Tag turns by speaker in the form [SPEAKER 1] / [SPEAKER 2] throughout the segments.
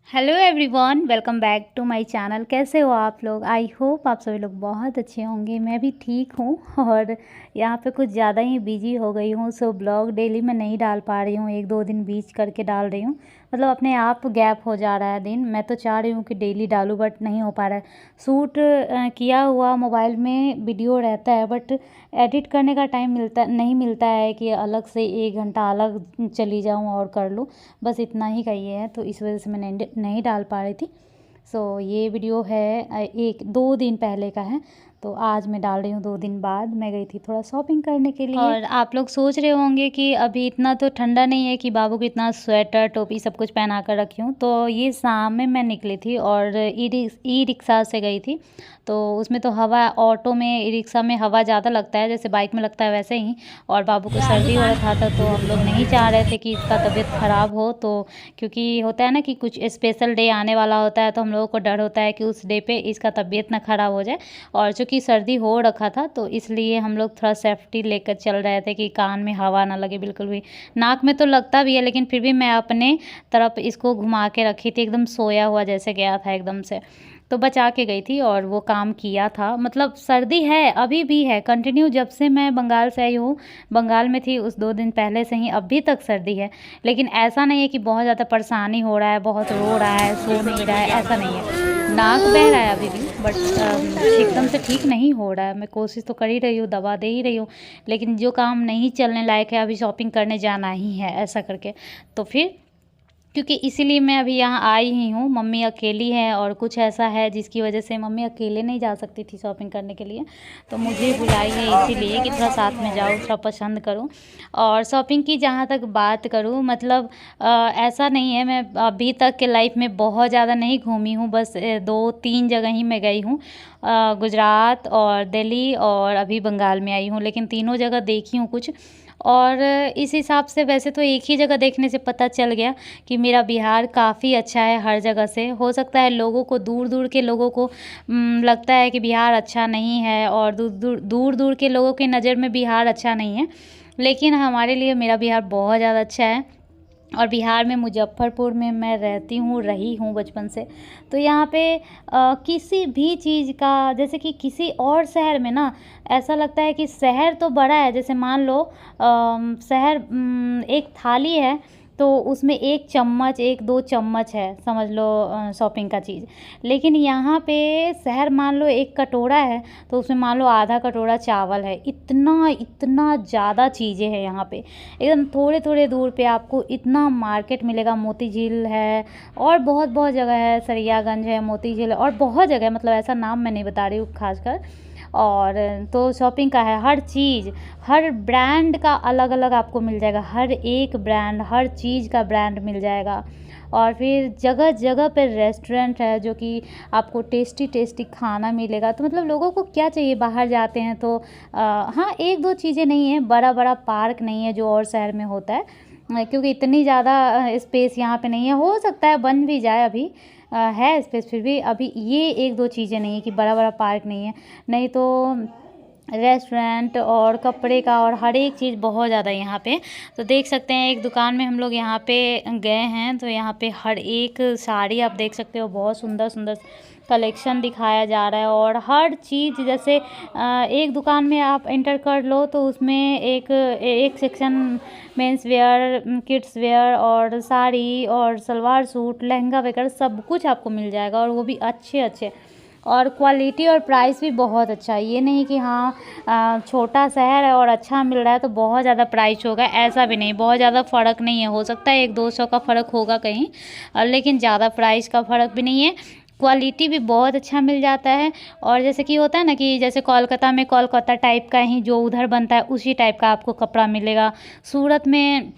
[SPEAKER 1] Hello everyone, welcome back to my channel. कैसे हो आप लोग? आई होप आप सभी लोग बहुत अच्छे होंगे। मैं भी ठीक हूँ और यहाँ पे कुछ ज़्यादा ही बिजी हो गई हूँ। सो ब्लॉग डेली मैं नहीं डाल पा रही हूँ, एक दो दिन बीच करके डाल रही हूँ। मतलब अपने आप गैप हो जा रहा है दिन। मैं तो चाह रही हूँ कि डेली डालूँ बट नहीं हो पा रहा है। शूट किया हुआ मोबाइल में वीडियो रहता है बट एडिट करने का टाइम नहीं मिलता है कि अलग से 1 घंटा अलग चली जाऊँ और कर लूँ। बस इतना ही कहिए है, तो इस वजह से मैं नहीं डाल पा रही थी। सो ये वीडियो है 1-2 दिन पहले का है, तो आज मैं डाल रही हूँ 2 दिन बाद। मैं गई थी थोड़ा शॉपिंग करने के लिए। और आप लोग सोच रहे होंगे कि अभी इतना तो ठंडा नहीं है कि बाबू को इतना स्वेटर टोपी सब कुछ पहना कर रखी हूँ। तो ये शाम में मैं निकली थी और ई रिक्शा से गई थी। तो उसमें तो हवा, ऑटो में, ई रिक्शा में हवा ज़्यादा लगता है जैसे बाइक में लगता है वैसे ही। और बाबू को सर्दी हो रखा था तो हम लोग नहीं चाह रहे थे कि इसका तबीयत ख़राब हो। तो क्योंकि होता है ना कि कुछ स्पेशल डे आने वाला होता है, तो हम लोगों को डर होता है कि उस डे पे इसका तबीयत ना ख़राब हो जाए। और चूँकि सर्दी हो रखा था तो इसलिए हम लोग थोड़ा सेफ्टी लेकर चल रहे थे कि कान में हवा ना लगे बिल्कुल भी। नाक में तो लगता भी है लेकिन फिर भी मैं अपने तरफ इसको घुमा के रखी थी, एकदम सोया हुआ जैसे गया था एकदम से। तो बचा के गई थी और वो काम किया था। मतलब सर्दी है, अभी भी है कंटिन्यू। जब से मैं बंगाल से आई हूँ, बंगाल में थी उस 2 दिन पहले से ही अभी तक सर्दी है। लेकिन ऐसा नहीं है कि बहुत ज़्यादा परेशानी हो रहा है, बहुत रो रहा है, सो नहीं रहा है, ऐसा नहीं है। नाक बह रहा है अभी भी बट एकदम से ठीक नहीं हो रहा है। मैं कोशिश तो कर ही रही हूँ, दवा दे ही रही हूँ, लेकिन जो काम नहीं चलने लायक है, अभी शॉपिंग करने जाना ही है ऐसा करके। तो फिर क्योंकि इसीलिए मैं अभी यहाँ आई ही हूँ। मम्मी अकेली है और कुछ ऐसा है जिसकी वजह से मम्मी अकेले नहीं जा सकती थी शॉपिंग करने के लिए, तो मुझे बुलाई है इसीलिए कि थोड़ा साथ में जाऊँ, थोड़ा पसंद करूँ। और शॉपिंग की जहाँ तक बात करूँ, मतलब ऐसा नहीं है, मैं अभी तक के लाइफ में बहुत ज़्यादा नहीं घूमी हूँ। बस 2-3 जगह ही मैं गई हूँ, गुजरात और दिल्ली और अभी बंगाल में आई हूँ, लेकिन तीनों जगह देखी हूँ कुछ। और इस हिसाब से वैसे तो एक ही जगह देखने से पता चल गया कि मेरा बिहार काफ़ी अच्छा है हर जगह से। हो सकता है लोगों को, दूर दूर के लोगों को लगता है कि बिहार अच्छा नहीं है और दूर दूर के लोगों की नज़र में बिहार अच्छा नहीं है, लेकिन हमारे लिए मेरा बिहार बहुत ज़्यादा अच्छा है। और बिहार में मुजफ्फरपुर में मैं रहती हूँ, रही हूँ बचपन से। तो यहाँ पे किसी भी चीज़ का, जैसे कि किसी और शहर में ना ऐसा लगता है कि शहर तो बड़ा है। जैसे मान लो शहर एक थाली है तो उसमें 1 चम्मच, 1-2 चम्मच है, समझ लो शॉपिंग का चीज़। लेकिन यहाँ पे शहर मान लो 1 कटोरा है तो उसमें मान लो आधा कटोरा चावल है। इतना इतना ज़्यादा चीज़ें हैं यहाँ पे। एकदम थोड़े थोड़े दूर पे आपको इतना मार्केट मिलेगा। मोती झील है और बहुत बहुत जगह है, सरियागंज है, मोती झील है और बहुत जगह है। मतलब ऐसा नाम मैं नहीं बता रही हूँ खासकर। और तो शॉपिंग का है, हर चीज़, हर ब्रांड का अलग अलग आपको मिल जाएगा। हर एक ब्रांड, हर चीज़ का ब्रांड मिल जाएगा। और फिर जगह जगह पर रेस्टोरेंट है जो कि आपको टेस्टी टेस्टी खाना मिलेगा। तो मतलब लोगों को क्या चाहिए, बाहर जाते हैं तो हाँ 1-2 चीज़ें नहीं है, बड़ा बड़ा पार्क नहीं है जो और शहर में होता है, क्योंकि इतनी ज़्यादा स्पेस यहाँ पे नहीं है। हो सकता है बन भी जाए, अभी है स्पेस, फिर भी अभी ये 1-2 चीज़ें नहीं है कि बड़ा बड़ा पार्क नहीं है। नहीं तो रेस्टोरेंट और कपड़े का और हर एक चीज़ बहुत ज़्यादा यहाँ पे। तो देख सकते हैं एक दुकान में हम लोग यहाँ पे गए हैं तो यहाँ पे हर एक साड़ी आप देख सकते हो, बहुत सुंदर सुंदर कलेक्शन दिखाया जा रहा है। और हर चीज़ जैसे एक दुकान में आप एंटर कर लो तो उसमें एक section men's wear, kids where और साड़ी और सलवार सूट, लहंगा वगैरह सब कुछ आपको मिल जाएगा, और वो भी अच्छे अच्छे। और क्वालिटी और प्राइस भी बहुत अच्छा है। ये नहीं कि हाँ छोटा शहर है और अच्छा मिल रहा है तो बहुत ज़्यादा प्राइस होगा, ऐसा भी नहीं। बहुत ज़्यादा फ़र्क नहीं है, हो सकता है 1-2 सौ का फ़र्क होगा कहीं, लेकिन ज़्यादा प्राइस का फ़र्क भी नहीं है। क्वालिटी भी बहुत अच्छा मिल जाता है। और जैसे कि होता है ना कि जैसे कोलकाता में कोलकाता टाइप का ही जो उधर बनता है उसी टाइप का आपको कपड़ा मिलेगा। सूरत में,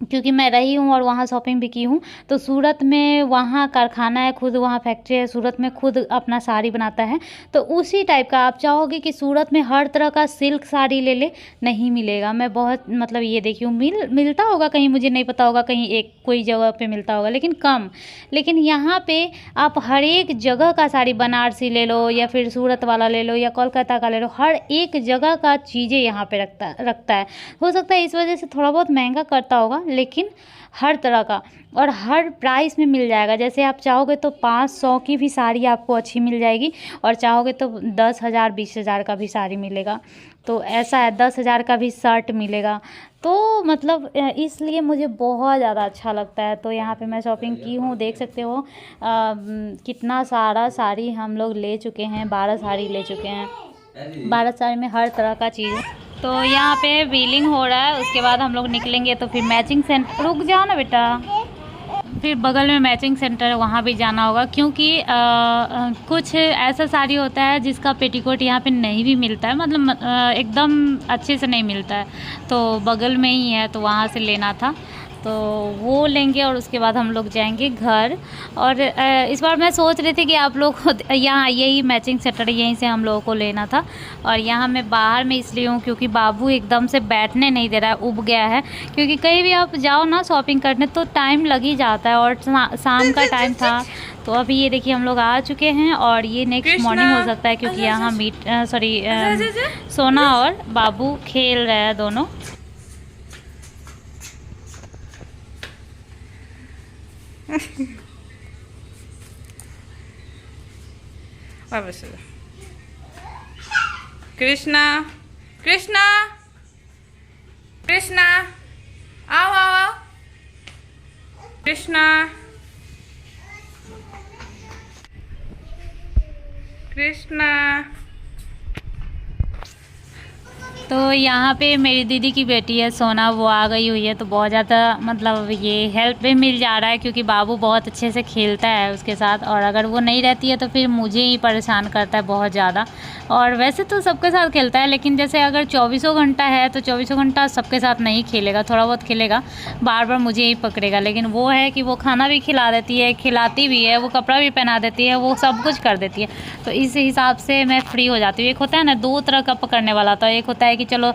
[SPEAKER 1] क्योंकि मैं रही हूँ और वहाँ शॉपिंग भी की हूँ, तो सूरत में वहाँ कारखाना है, खुद वहाँ फैक्ट्री है, सूरत में खुद अपना साड़ी बनाता है। तो उसी टाइप का आप चाहोगे कि सूरत में हर तरह का सिल्क साड़ी ले ले, नहीं मिलेगा। मैं बहुत मतलब ये देखी हूँ, मिलता होगा कहीं, मुझे नहीं पता होगा, कहीं एक कोई जगह पे मिलता होगा लेकिन कम। लेकिन यहाँ पे आप हर एक जगह का साड़ी, बनारसी ले लो या फिर सूरत वाला ले लो या कोलकाता का ले लो, हर एक जगह का चीज़ें यहाँ पे रखता है। हो सकता है इस वजह से थोड़ा बहुत महंगा करता होगा, लेकिन हर तरह का और हर प्राइस में मिल जाएगा। जैसे आप चाहोगे तो 500 की भी साड़ी आपको अच्छी मिल जाएगी और चाहोगे तो 10,000 20,000 का भी साड़ी मिलेगा। तो ऐसा है, 10,000 का भी शर्ट मिलेगा। तो मतलब इसलिए मुझे बहुत ज़्यादा अच्छा लगता है। तो यहाँ पे मैं शॉपिंग की हूँ, देख सकते हो कितना सारा साड़ी हम लोग ले चुके हैं। 12 साड़ी ले चुके हैं। 12 साड़ी में हर तरह का चीज़ है। तो यहाँ पे बिलिंग हो रहा है, उसके बाद हम लोग निकलेंगे तो फिर मैचिंग सेंटर, रुक जाओ ना बेटा, फिर बगल में मैचिंग सेंटर है, वहाँ भी जाना होगा क्योंकि कुछ ऐसा साड़ी होता है जिसका पेटीकोट यहाँ पे नहीं भी मिलता है, मतलब एकदम अच्छे से नहीं मिलता है। तो बगल में ही है, तो वहाँ से लेना था, तो वो लेंगे और उसके बाद हम लोग जाएंगे घर। और इस बार मैं सोच रही थी कि आप लोग यहाँ यही मैचिंग सेंटर, यहीं से हम लोगों को लेना था। और यहाँ मैं बाहर में इसलिए हूँ क्योंकि बाबू एकदम से बैठने नहीं दे रहा है, उब गया है। क्योंकि कहीं भी आप जाओ ना शॉपिंग करने तो टाइम लग ही जाता है, और शाम का टाइम था। तो अभी ये देखिए हम लोग आ चुके हैं और ये नेक्स्ट मॉर्निंग हो सकता है क्योंकि यहाँ सोना और बाबू खेल रहे हैं दोनों।
[SPEAKER 2] कृष्णा कृष्णा कृष्णा आओ आओ आओ कृष्णा कृष्णा।
[SPEAKER 1] तो यहाँ पे मेरी दीदी की बेटी है सोना, वो आ गई हुई है। तो बहुत ज़्यादा मतलब ये हेल्प भी मिल जा रहा है क्योंकि बाबू बहुत अच्छे से खेलता है उसके साथ, और अगर वो नहीं रहती है तो फिर मुझे ही परेशान करता है बहुत ज़्यादा। और वैसे तो सबके साथ खेलता है, लेकिन जैसे अगर 24 घंटा है तो 24 घंटा सबके साथ नहीं खेलेगा, थोड़ा बहुत खेलेगा, बार बार मुझे ही पकड़ेगा। लेकिन वो है कि वो खाना भी खिला देती है, खिलाती भी है, वो कपड़ा भी पहना देती है, वो सब कुछ कर देती है। तो इस हिसाब से मैं फ्री हो जाती हूँ। एक होता है ना 2 तरह का पकड़ने वाला, तो एक होता है कि चलो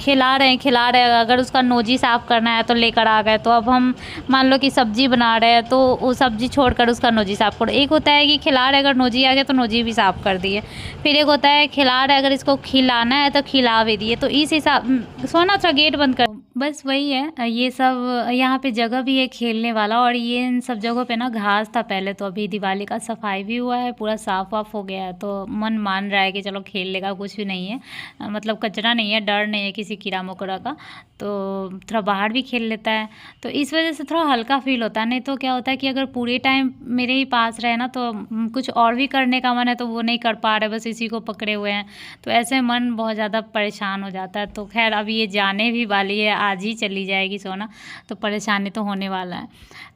[SPEAKER 1] खिला रहे हैं, अगर उसका नोजी साफ़ करना है तो लेकर आ गए। तो अब हम मान लो कि सब्जी बना रहे हैं तो वो सब्जी छोड़कर उसका नोजी साफ़ करो। एक होता है कि खिला रहे, अगर नोजी आ गया तो नोजी भी साफ़ कर दिए। फिर एक होता है खिला रहे, अगर इसको खिलाना है तो खिला भी दिए। तो इस हिसाब, सोना सा गेट बंद कर, बस वही है। ये सब यहाँ पे जगह भी है खेलने वाला, और ये इन सब जगहों पे ना घास था पहले। तो अभी दिवाली का सफाई भी हुआ है, पूरा साफ वाफ हो गया है, तो मन मान रहा है कि चलो खेल लेगा, कुछ भी नहीं है, मतलब कचरा नहीं है, डर नहीं है किसी कीड़ा मकोड़ा का, तो थोड़ा बाहर भी खेल लेता है। तो इस वजह से थोड़ा हल्का फील होता है। नहीं तो क्या होता है कि अगर पूरे टाइम मेरे ही पास रहे ना तो कुछ और भी करने का मन है तो वो नहीं कर पा रहे, बस इसी को पकड़े हुए हैं, तो ऐसे मन बहुत ज़्यादा परेशान हो जाता है। तो खैर अब ये जाने भी वाली है, आज ही चली जाएगी सोना, तो परेशानी तो होने वाला है।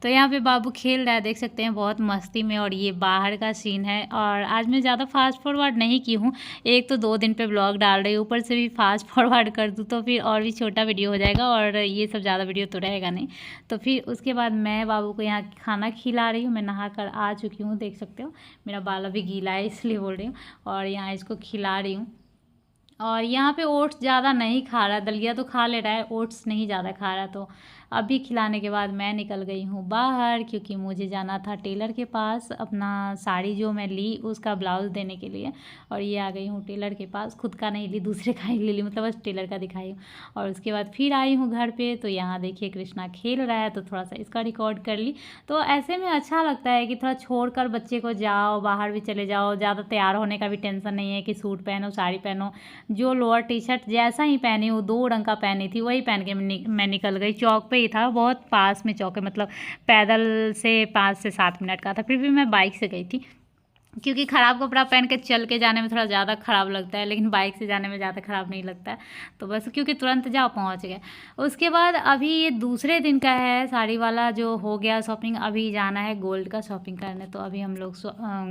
[SPEAKER 1] तो यहाँ पे बाबू खेल रहा है, देख सकते हैं बहुत मस्ती में। और ये बाहर का सीन है। और आज मैं ज़्यादा फास्ट फॉरवर्ड नहीं की हूँ, एक तो 2 दिन पे ब्लॉग डाल रही हूँ, ऊपर से भी फास्ट फॉरवर्ड कर दूँ तो फिर और भी छोटा वीडियो हो जाएगा, और ये सब ज़्यादा वीडियो तो रहेगा नहीं। तो फिर उसके बाद मैं बाबू को यहाँ खाना खिला रही हूँ। मैं नहा कर आ चुकी हूँ, देख सकते हो मेरा बाल अभी गीला है इसलिए बोल रही हूँ। और यहाँ इसको खिला रही हूँ। और यहाँ पे ओट्स ज़्यादा नहीं खा रहा, दलिया तो खा ले रहा है, ओट्स नहीं ज़्यादा खा रहा। तो अभी खिलाने के बाद मैं निकल गई हूँ बाहर, क्योंकि मुझे जाना था टेलर के पास अपना साड़ी जो मैं ली उसका ब्लाउज़ देने के लिए। और ये आ गई हूँ टेलर के पास, खुद का नहीं ली, दूसरे का ही ले ली, मतलब बस टेलर का दिखाई हूँ। और उसके बाद फिर आई हूँ घर पे, तो यहाँ देखिए कृष्णा खेल रहा है, तो थोड़ा सा इसका रिकॉर्ड कर ली। तो ऐसे में अच्छा लगता है कि थोड़ा छोड़ कर बच्चे को जाओ, बाहर भी चले जाओ, ज़्यादा तैयार होने का भी टेंशन नहीं है कि सूट पहनो साड़ी पहनो। जो लोअर टी शर्ट जैसा ही पहनी हूँ, 2 रंग का पहनी थी, वही पहन के मैं निकल गई। चौक पे ही था, बहुत पास में चौक है, मतलब पैदल से 5 से 7 मिनट का था। फिर भी मैं बाइक से गई थी, क्योंकि ख़राब कपड़ा पहन के चल के जाने में थोड़ा ज़्यादा ख़राब लगता है, लेकिन बाइक से जाने में ज़्यादा ख़राब नहीं लगता है। तो बस क्योंकि तुरंत जाओ पहुंच गए। उसके बाद अभी ये दूसरे दिन का है, साड़ी वाला जो हो गया शॉपिंग। अभी जाना है गोल्ड का शॉपिंग करने, तो अभी हम लोग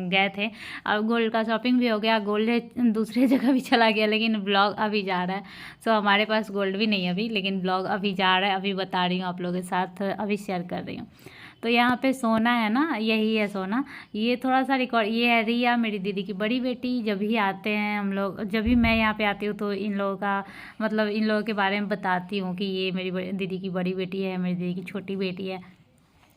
[SPEAKER 1] गए थे। अब गोल्ड का शॉपिंग भी हो गया, गोल्ड दूसरे जगह भी चला गया, लेकिन ब्लॉग अभी जा रहा है। सो हमारे पास गोल्ड भी नहीं है अभी, लेकिन ब्लॉग अभी जा रहा है, अभी बता रही हूँ आप लोगों के साथ, अभी शेयर कर रही हूँ। तो यहाँ पे सोना है ना, यही है सोना। ये थोड़ा सा रिकॉर्ड, ये है रिया, मेरी दीदी की बड़ी बेटी। जब भी आते हैं हम लोग, जब भी मैं यहाँ पे आती हूँ तो इन लोगों का मतलब इन लोगों के बारे में बताती हूँ कि ये मेरी दीदी की बड़ी बेटी है, मेरी दीदी की छोटी बेटी है।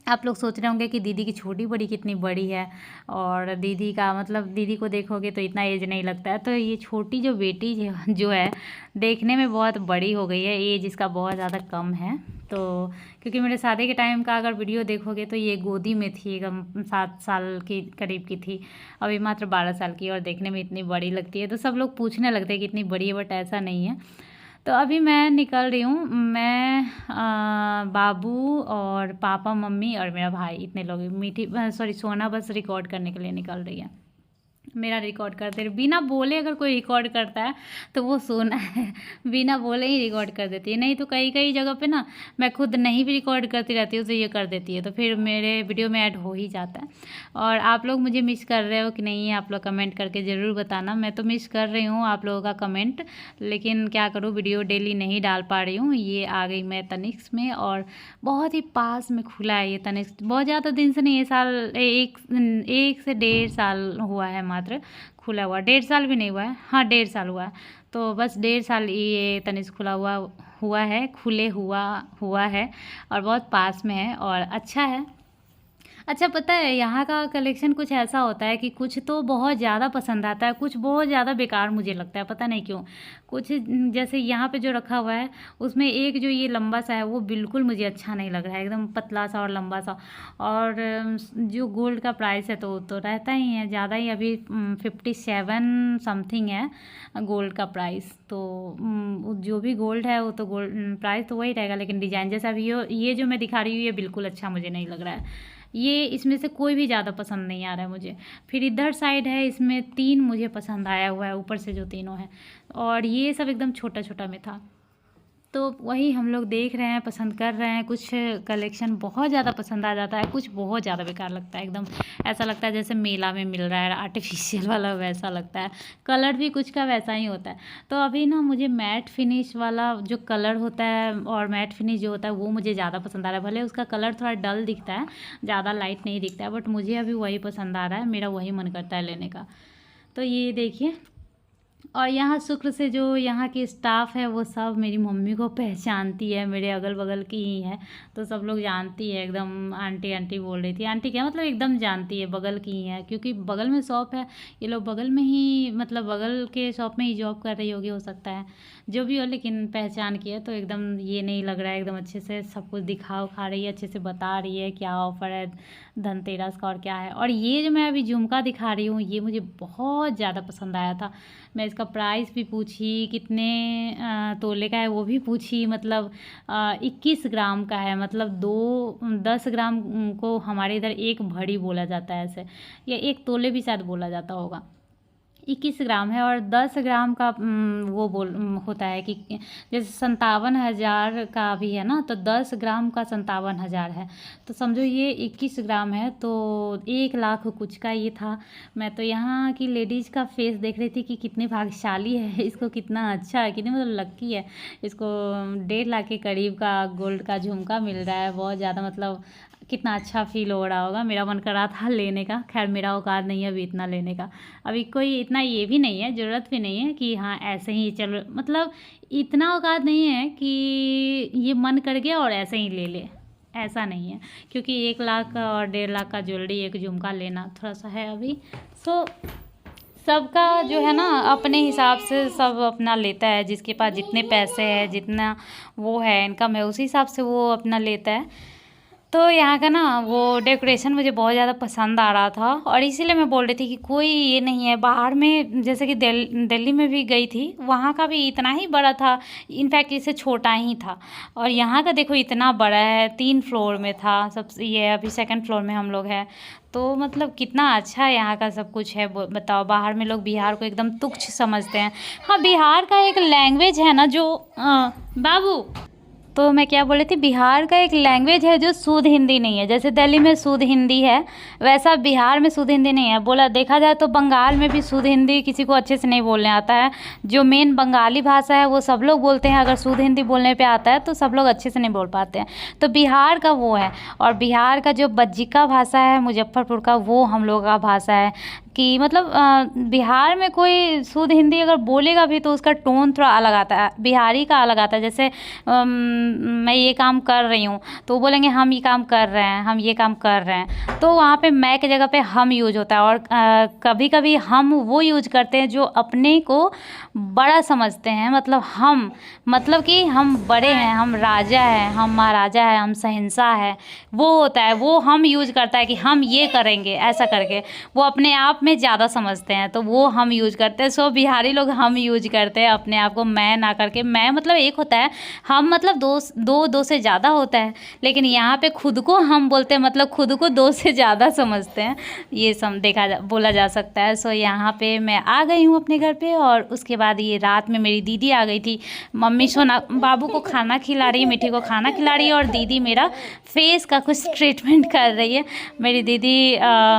[SPEAKER 1] आप लोग सोच रहे होंगे कि दीदी की छोटी बड़ी कितनी बड़ी है, और दीदी का मतलब दीदी को देखोगे तो इतना एज नहीं लगता है। तो ये छोटी जो बेटी जो है देखने में बहुत बड़ी हो गई है, एज इसका बहुत ज़्यादा कम है। तो क्योंकि मेरे शादी के टाइम का अगर वीडियो देखोगे तो ये गोदी में थी, एकदम 7 साल की करीब की थी, अभी मात्र 12 साल की, और देखने में इतनी बड़ी लगती है। तो सब लोग पूछने लगते हैं कि इतनी बड़ी है, बट ऐसा नहीं है। तो अभी मैं निकल रही हूँ, मैं बाबू और पापा मम्मी और मेरा भाई, इतने लोग। सोना बस रिकॉर्ड करने के लिए निकल रही है, मेरा रिकॉर्ड करते रहे, बिना बोले अगर कोई रिकॉर्ड करता है तो वो सोना है, बिना बोले ही रिकॉर्ड कर देती है। नहीं तो कई कई जगह पे ना मैं खुद नहीं भी रिकॉर्ड करती रहती हूँ तो ये कर देती है, तो फिर मेरे वीडियो में ऐड हो ही जाता है। और आप लोग मुझे मिस कर रहे हो कि नहीं, आप लोग कमेंट करके ज़रूर बताना। मैं तो मिस कर रही हूँ आप लोगों का कमेंट, लेकिन क्या करूँ, वीडियो डेली नहीं डाल पा रही हूँ। ये आ गई मैं तनिष्क में, और बहुत ही पास में खुला है ये तनिष्क, बहुत ज़्यादा दिन से नहीं, ये साल एक से 1.5 साल हुआ है मात्र खुला हुआ, 1.5 साल भी नहीं हुआ है, हाँ 1.5 साल हुआ है। तो बस 1.5 साल ये तनिष्क खुला हुआ है, खुले हुआ है, और बहुत पास में है और अच्छा है। अच्छा, पता है यहाँ का कलेक्शन कुछ ऐसा होता है कि कुछ तो बहुत ज़्यादा पसंद आता है, कुछ बहुत ज़्यादा बेकार मुझे लगता है, पता नहीं क्यों। कुछ जैसे यहाँ पे जो रखा हुआ है उसमें एक जो ये लंबा सा है वो बिल्कुल मुझे अच्छा नहीं लग रहा है, एकदम पतला सा और लंबा सा। और जो गोल्ड का प्राइस है तो रहता ही है ज़्यादा ही, अभी 57 समथिंग है गोल्ड का प्राइस। तो जो भी गोल्ड है वो तो गोल्ड प्राइस तो वही रहेगा, लेकिन डिज़ाइन जैसा अभी ये जो मैं दिखा रही हूँ ये बिल्कुल अच्छा मुझे नहीं लग रहा है, ये इसमें से कोई भी ज़्यादा पसंद नहीं आ रहा है मुझे। फिर इधर साइड है, इसमें 3 मुझे पसंद आया हुआ है, ऊपर से जो तीनों हैं, और ये सब एकदम छोटा छोटा में था। तो वही हम लोग देख रहे हैं, पसंद कर रहे हैं। कुछ कलेक्शन बहुत ज़्यादा पसंद आ जाता है, कुछ बहुत ज़्यादा बेकार लगता है, एकदम ऐसा लगता है जैसे मेला में मिल रहा है आर्टिफिशियल वाला, वैसा लगता है। कलर भी कुछ का वैसा ही होता है। तो अभी ना मुझे मैट फिनिश वाला जो कलर होता है और मैट फिनिश जो होता है वो मुझे ज़्यादा पसंद आ रहा है। भले उसका कलर थोड़ा डल दिखता है, ज़्यादा लाइट नहीं दिखता है, बट मुझे अभी वही पसंद आ रहा है, मेरा वही मन करता है लेने का। तो ये देखिए, और यहाँ शुक्र से जो यहाँ की स्टाफ है वो सब मेरी मम्मी को पहचानती है, मेरे अगल बगल की ही है, तो सब लोग जानती है, एकदम आंटी आंटी बोल रही थी। आंटी क्या मतलब एकदम जानती है, बगल की ही है, क्योंकि बगल में शॉप है, ये लोग बगल में ही मतलब बगल के शॉप में ही जॉब कर रही होगी, हो सकता है जो भी हो, लेकिन पहचान की है। तो एकदम ये नहीं लग रहा है, एकदम अच्छे से सब कुछ दिखा उखा रही है, अच्छे से बता रही है क्या ऑफ़र है धनतेरस का और क्या है। और ये जो मैं अभी झुमका दिखा रही हूँ ये मुझे बहुत ज़्यादा पसंद आया था। मैं इसका प्राइस भी पूछी, कितने तोले का है वो भी पूछी, मतलब 21 ग्राम का है, मतलब 10 ग्राम को हमारे इधर एक भरी बोला जाता है ऐसे, या एक तोले भी शायद बोला जाता होगा। 21 ग्राम है, और 10 ग्राम का वो होता है कि जैसे 57,000 का भी है ना, तो 10 ग्राम का 57,000 है, तो समझो ये 21 ग्राम है, तो 1 लाख कुछ का ये था। मैं तो यहाँ की लेडीज़ का फेस देख रही थी कि कितनी भाग्यशाली है, इसको कितना अच्छा है, कितनी मतलब लक्की है, इसको 1.5 लाख के करीब का गोल्ड का झुमका मिल रहा है। बहुत ज़्यादा मतलब कितना अच्छा फील हो रहा होगा। मेरा मन कर रहा था लेने का, खैर मेरा औकात नहीं है अभी इतना लेने का, अभी कोई इतना ये भी नहीं है, ज़रूरत भी नहीं है कि हाँ ऐसे ही चलो, मतलब इतना औकात नहीं है कि ये मन कर गया और ऐसे ही ले ले, ऐसा नहीं है। क्योंकि 1 लाख और 1.5 लाख का ज्वेलरी, एक झुमका लेना थोड़ा सा है अभी। सो सबका जो है ना अपने हिसाब से सब अपना लेता है, जिसके पास जितने पैसे हैं, जितना वो है इनकम है, उसी हिसाब से वो अपना लेता है। तो यहाँ का ना वो डेकोरेशन मुझे बहुत ज़्यादा पसंद आ रहा था, और इसीलिए मैं बोल रही थी कि कोई ये नहीं है। बाहर में जैसे कि दिल्ली में भी गई थी, वहाँ का भी इतना ही बड़ा था, इनफैक्ट इससे छोटा ही था। और यहाँ का देखो इतना बड़ा है, 3 फ्लोर में था सब, ये अभी 2nd फ्लोर में हम लोग हैं। तो मतलब कितना अच्छा यहाँ का सब कुछ है, बताओ। बाहर में लोग बिहार को एकदम तुच्छ समझते हैं। हाँ, बिहार का एक लैंग्वेज है ना जो बाबू, तो मैं क्या बोल रही थी, बिहार का एक लैंग्वेज है जो शुद्ध हिंदी नहीं है। जैसे दिल्ली में शुद्ध हिंदी है, वैसा बिहार में शुद्ध हिंदी नहीं है। देखा जाए तो बंगाल में भी शुद्ध हिंदी किसी को अच्छे से नहीं बोलने आता है। जो मेन बंगाली भाषा है वो सब लोग बोलते हैं, अगर शुद्ध हिंदी बोलने पे आता है तो सब लोग अच्छे से नहीं बोल पाते हैं। तो बिहार का वो है, और बिहार का जो बज्जिका भाषा है मुजफ्फरपुर का, वो हम लोग का भाषा है कि मतलब बिहार में कोई शुद्ध हिंदी अगर बोलेगा भी तो उसका टोन थोड़ा अलग आता है, बिहारी का अलग आता है। जैसे मैं ये काम कर रही हूँ, तो वो बोलेंगे हम ये काम कर रहे हैं, हम ये काम कर रहे हैं। तो वहाँ पे मैं की जगह पे हम यूज होता है। और कभी कभी हम वो यूज करते हैं जो अपने को बड़ा समझते हैं, मतलब कि हम बड़े हैं, हम राजा हैं, हम महाराजा हैं, हम शहंशाह हैं, वो होता है, वो हम यूज करता है कि हम ये करेंगे ऐसा करके। वो अपने आप में ज़्यादा समझते हैं, तो वो हम यूज करते हैं। सो बिहारी लोग हम यूज करते हैं अपने आप को, मैं ना करके। मैं मतलब एक होता है, हम मतलब दो से ज़्यादा होता है, लेकिन यहाँ पे खुद को हम बोलते हैं, मतलब खुद को दो से ज़्यादा समझते हैं, ये बोला जा सकता है। सो यहाँ पे मैं आ गई हूँ अपने घर पे। और उसके बाद ये रात में मेरी दीदी आ गई थी। मम्मी सोना बाबू को खाना खिला रही है, मिठी को खाना खिला रही है, और दीदी मेरा फेस का कुछ ट्रीटमेंट कर रही है। मेरी दीदी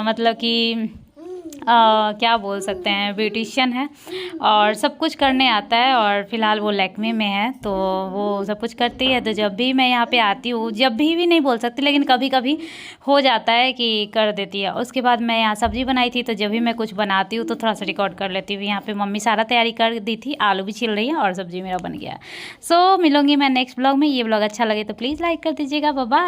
[SPEAKER 1] मतलब कि क्या बोल सकते हैं, ब्यूटिशियन है और सब कुछ करने आता है। और फ़िलहाल वो लैक्मे में है, तो वो सब कुछ करती है। तो जब भी मैं यहाँ पे आती हूँ, जब भी नहीं बोल सकती, लेकिन कभी कभी हो जाता है कि कर देती है। उसके बाद मैं यहाँ सब्ज़ी बनाई थी, तो जब भी मैं कुछ बनाती हूँ तो थोड़ा सा रिकॉर्ड कर लेती हूँ। यहाँ पे मम्मी सारा तैयारी कर दी थी, आलू भी छिल रही है और सब्ज़ी मेरा बन गया। सो मिलूँगी मैं नेक्स्ट ब्लॉग में। ये ब्लॉग अच्छा लगे तो प्लीज़ लाइक कर दीजिएगा। Bye bye.